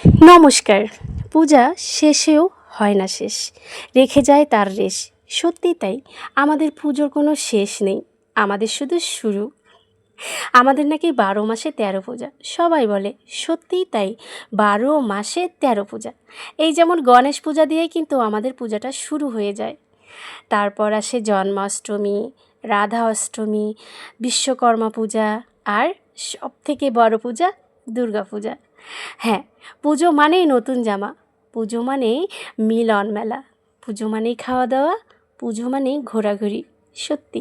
নমস্কার। পূজা শেষেও হয় না শেষ, রেখে যায় তার রেশ। সত্যি তাই, আমাদের পুজোর কোনো শেষ নেই, আমাদের শুধু শুরু। আমাদের নাকি 12 মাসে 13 পূজা, সবাই বলে সত্যিই তাই, 12 মাসে 13 পূজা। এই যেমন গণেশ পূজা দিয়েই কিন্তু আমাদের পূজাটা শুরু হয়ে যায়। তারপর আসে জন্মাষ্টমী, রাধা অষ্টমী, বিশ্বকর্মা পূজা, আর সবথেকে বড় পূজা দুর্গা পূজা। হ্যাঁ, পুজো মানেই নতুন জামা, পুজো মানেই মিলন মেলা, পুজো মানেই খাওয়া দাওয়া, পুজো মানেই ঘোরাঘুরি। সত্যি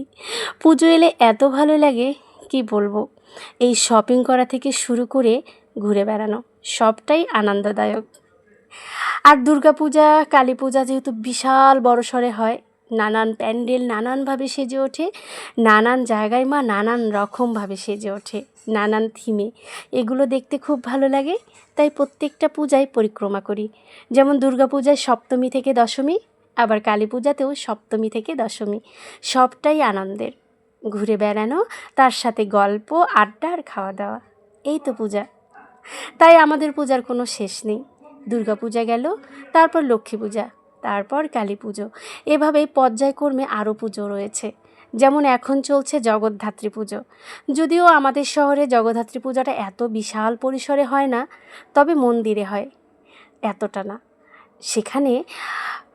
পুজো এলে এত ভালো লাগে কি বলবো। এই শপিং করা থেকে শুরু করে ঘুরে বেড়ানো সবটাই আনন্দদায়ক। আর দুর্গা পূজা, কালী পূজা যেহেতু বিশাল বড়সড় হয়, নানান প্যান্ডেল নানানভাবে সেজে ওঠে, নানান জায়গায় মা নানান রকমভাবে সেজে ওঠে, নানান থিমে। এগুলো দেখতে খুব ভালো লাগে, তাই প্রত্যেকটা পূজায় পরিক্রমা করি। যেমন দুর্গা পূজায় সপ্তমী থেকে দশমী, আবার কালী পূজাতেও সপ্তমী থেকে দশমী। সবটাই আনন্দের, ঘুরে বেড়ানো, তার সাথে গল্প, আড্ডা আর খাওয়া দাওয়া। এই তো পূজা। তাই আমাদের পূজার কোনো শেষ নেই। দুর্গা পূজা গেল, তারপর লক্ষ্মী পূজা, তারপর কালী পুজো, এভাবেই পর্যায়ক্রমে আরও পুজো রয়েছে। যেমন এখন চলছে জগদ্ধাত্রী পুজো। যদিও আমাদের শহরে জগদ্ধাত্রী পূজাটা এত বিশাল পরিসরে হয় না, তবে মন্দিরে হয়, এতটা না। সেখানে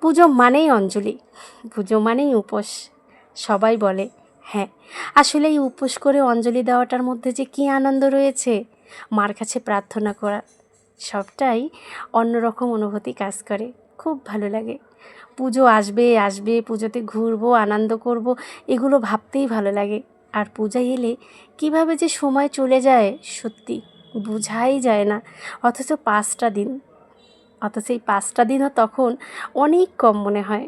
পুজো মানেই অঞ্জলি, পুজো মানেই উপোস। সবাই বলে হ্যাঁ, আসলে এই উপোস করে অঞ্জলি দেওয়াটার মধ্যে যে কী আনন্দ রয়েছে, মার কাছে প্রার্থনা করা, সবটাই অন্যরকম অনুভূতি কাজ করে, খুব ভালো লাগে। পুজো আসবে আসবে, পুজোতে ঘুরবো, আনন্দ করব, এগুলো ভাবতেই ভালো লাগে। আর পূজায় এলে কীভাবে যে সময় চলে যায় সত্যি বোঝাই যায় না। অথচ এই 5টা দিনও তখন অনেক কম মনে হয়।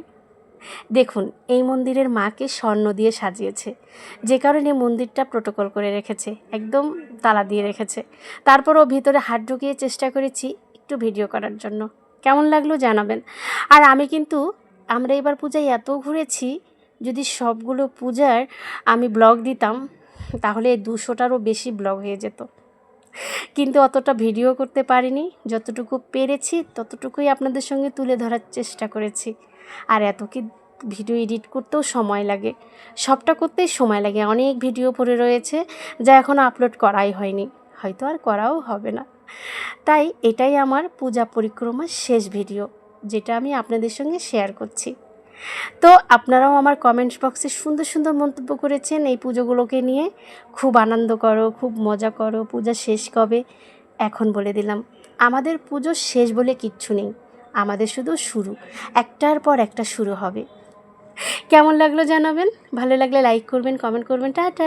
দেখুন, এই মন্দিরের মাকে স্বর্ণ দিয়ে সাজিয়েছে, যে কারণে মন্দিরটা প্রোটোকল করে রেখেছে, একদম তালা দিয়ে রেখেছে। তারপরও ভিতরে হাত ঢুকিয়ে চেষ্টা করেছি একটু ভিডিও করার জন্য, কেমন লাগলো জানাবেন। আর আমরা এবার পূজায় এত ঘুরেছি, যদি সবগুলো পূজার আমি ব্লগ দিতাম তাহলে 200টারও বেশি ব্লগ হয়ে যেত, কিন্তু অতটা ভিডিও করতে পারিনি। যতটুকু পেরেছি ততটুকুই আপনাদের সঙ্গে তুলে ধরার চেষ্টা করেছি। আর এত কি ভিডিও এডিট করতেও সময় লাগে, সবটা করতেই সময় লাগে। অনেক ভিডিও পড়ে রয়েছে যা এখনও আপলোড করাই হয়নি, হয়তো আর করাও হবে না। তাই এটাই আমার পূজা পরিক্রমার শেষ ভিডিও, যেটা আমি আপনাদের সঙ্গে শেয়ার করছি। তো আপনারাও আমার কমেন্টস বক্সে সুন্দর সুন্দর মন্তব্য করেছেন এই পুজোগুলোকে নিয়ে। খুব আনন্দ করো, খুব মজা করো, পূজা শেষ কবে। এখন বলে দিলাম, আমাদের পুজো শেষ বলে কিচ্ছু নেই, আমাদের শুধু শুরু, একটার পর একটা শুরু হবে। কেমন লাগলো জানাবেন, ভালো লাগলে লাইক করবেন, কমেন্ট করবেন। টাটা।